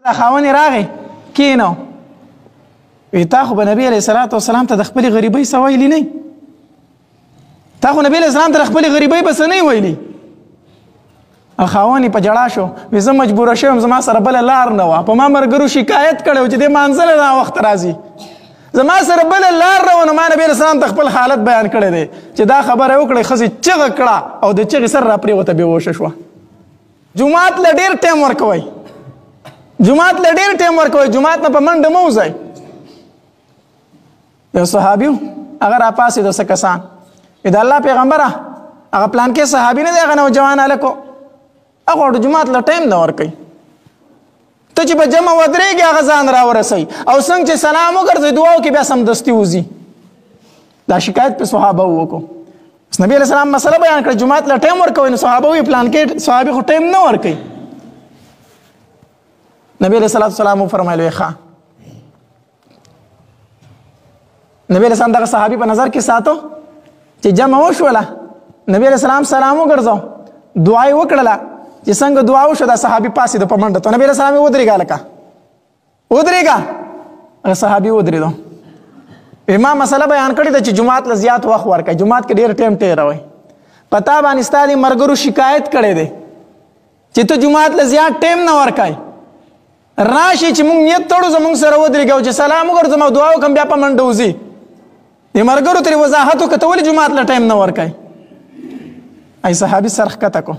دا خاوند راغی کینو وی تا خو به نبی علیه الصلاة والسلام ته د خپلې غریبۍ څه ویلي نه تا خو نبی علیه السلام ته د خپلې غریبۍ به څه نه ویلي خاوند یې په ژړا شو وی زه مجبوره شوم زما سره بله لار نه وه په ما ملګرو شکایت کړی و چې دې مانځله ناوخته راځي زما سره بله لار نه وه نو ما نبي علیه السلام ته خپل حالت بیان کړی دی چې دا خبره یې وکړې ښځې چغه کړه او د چغې سر راپرېوته بېهوشه شوه جومات له ډېر ټایم ورکوئ جومات له ډېر ټایم ورکوئ جومات نه په منډه مه وځئ یو صحابي و هغه راپاڅېدو څه کسان د الله پیغمبره هغه پلانکې صحابي نه دی هغه نوجوان هلک و هغه ورته جومات له ټایم نه ورکوي ته چې په جمع ودرېږي هغه ځان راورسوي او څنګه چې سلام وګرځوي دعا وکړي بیا سمدستي وځي دا شکایت په صحابه وکړو نبي علیه السلام مسله بیان کړه جومات له ټایم ورکوي نو صحابه وایي پلانکې صحابي خو ټایم نه ورکوي نبی علیه الصلاة والسلام وفرمایل ښه نبی علیه السلام دغه صحابي په نظر کې ساتو چې جمع وشوله نبی علیه السلام سلام وګرځو دعا یې وکړله چې څنګه دعا وشو دا صحابي پاسېدو په منډه تو نبی علیه السلام یې ودرېږه هلکه ودرېږه هغه صحابي ودرېدو ما مسله بیان کړې ده چې جومات له زیات وخت ورکوئ جومات کې ډېر ټایم تېروئ په تا باندې ستا دې ملګرو شکایت کړی دی چې ته جومات له زیات ټایم نه ورکوئ راشي چې موږ نیت تړو زموږ سره ودرېږو چې سلام وګرځم او دعا وکړم بیا په منډه وځي دې ملګرو ترې وضاحت وکړه ته ولې جومات له ټایم نه ورکوئ ای صحابي سر ښکته کو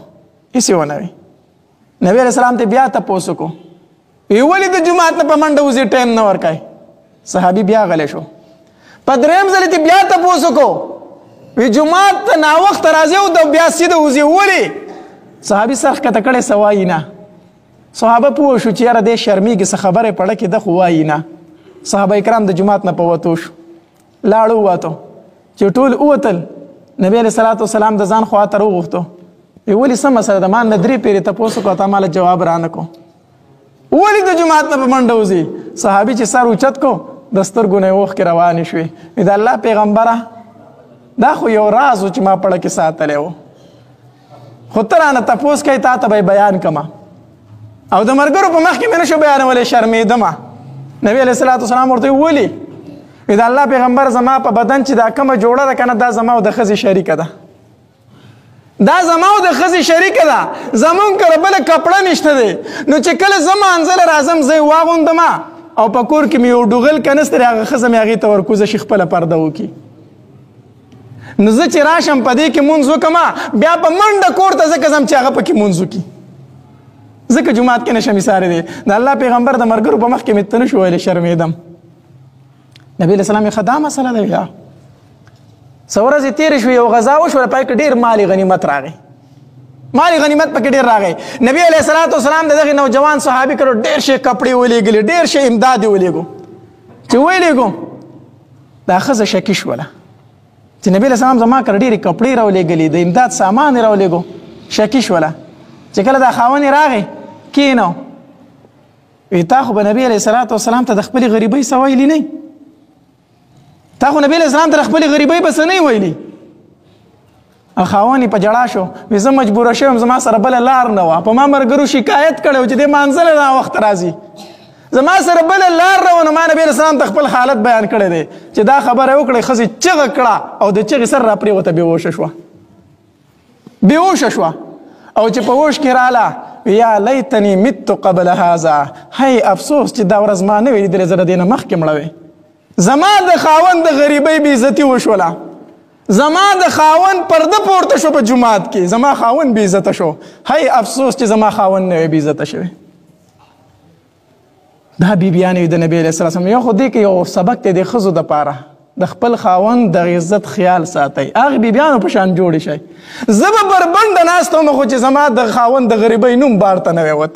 هېڅ یې ونه وي نبي علیه السلام ته بیا تپوس وکړو وی ولې د جومات نه په منډه وځي ټایم نه ورکوئ صحابي بیا غلی شو په درېیم ځل یې بیا تپوس وکړو وی جومات ته ناوخته راځي او د بیا سیده وځي ولې صحابي سر ښکته کړی څه وایي نه صحابه پوه شو چې یاره دې شرمېږي څه خبرې پړه کې ده خو وایي نه صحابه کرام د جومات نه په وتو شو لاړو ووتو چې ټول ووتل نبي علیه الصلاة والسلام د ځان خوا ته راوغوښتو وی ولې څه مسله ده ما نه درې پیرې تپوس وکړو تا ماله جواب رانه کو ولې د جومات نه په منډه وځي صحابي چې سر اوچت کو د سترګو نه یې اوښکې روانې شوې وی د الله پیغمبره دا خو یو راز و چې ما پړه کې ساتلی و خو ته رانه تپوس کوې تا ته به یې بیان کړمه او د ملګرو په مخ کې مې نه شو بیانولی شرمېدمه نبي علیه الصلاة والسلام ورته ولې وی د الله پیغمبر زما په بدن چې دا کومه جوړه ده که نه دا زما او د ښځې شریکه ده دا زما او د ښځې شریکه ده زمونږ کره بله کپړه نشته دی نو چې کله زه مانځله راځم زه یې واغوندمه او په کور کې مې یو ډوغل که نسته دی هغه ښځه مې هغې ته ورکوزه شي خپله پرده وکړي نو زه چې راشم په دې کې مونځ وکړمه بیا په منډه کور ته ځکه ځم چې هغه پکې مونځ وکړي ځکه جومات کې نشم ایساری دی د الله پیغمبر د ملګرو په مخ کې مې ته نه شو ویلی شرمېدم نبي علیه السلام یې ښه دا مسله ده یا څه ورځې تېرې شوې یو غذا وشوله پای کې ډېر مالي غنیمت راغی مالي غنیمت پکې ډېر راغی نبي علیه الصلاة والسلام د دغې نوجوان صحابي کړو ډېر شی کپړې ولېږلې ډېر شی امداد یې ولېږو چې ولېږو دا ښځه شکي شوله چې نبي علیه السلام زما کره ډېرې کپړې راولېږلې د امداد سامان یې راولېږو شکي شوله چې کله دا خاوند یې راغی کینو وی تا خو به نبي علیه الصلاة والسلام ته د خپلې غریبۍ څه ویلي نه تا خو نبی علیه السلام ته د خپلې غریبۍ به څه نه ویلي خاوند یې په ژړا شو وی زه مجبوره شوم زما سره بله لار نه وه په ما ملګرو شکایت کړی و چې دې مانځله ناوخته راځي زما سره بله لار نه وه نو ما نبي علیه السلام ته خپل حالت بیان کړی دی چې دا خبره یې وکړې ښځې چغه کړه او د چغې سر راپرېوته بېهوشه شوه بېهوشه شوه او چې په هوش کې راله یا لیتنی مت قبل هذا هی افسوس چې دا ورځ ما نه وي لیدلې زه د دې نه مخکې مړه وې زما د خاوند د غریبۍ بېعزتي وشوله زما د خاوند پرده پورته شو په جومات کې زما خاوند بېعزته شو هی افسوس چې زما خاوند نه وی بېعزته شوی دا بیبیانې وي د نبي علیه السلام یو خو دې کې یو سبق دی د ښځو دپاره د خپل خاوند د عزت خیال ساتئ هغې بیبیانو په شان جوړې شئ زه به بربنډه ناسته وم خو چې زما د خاوند د غریبۍ نوم بار ته نه وی وتی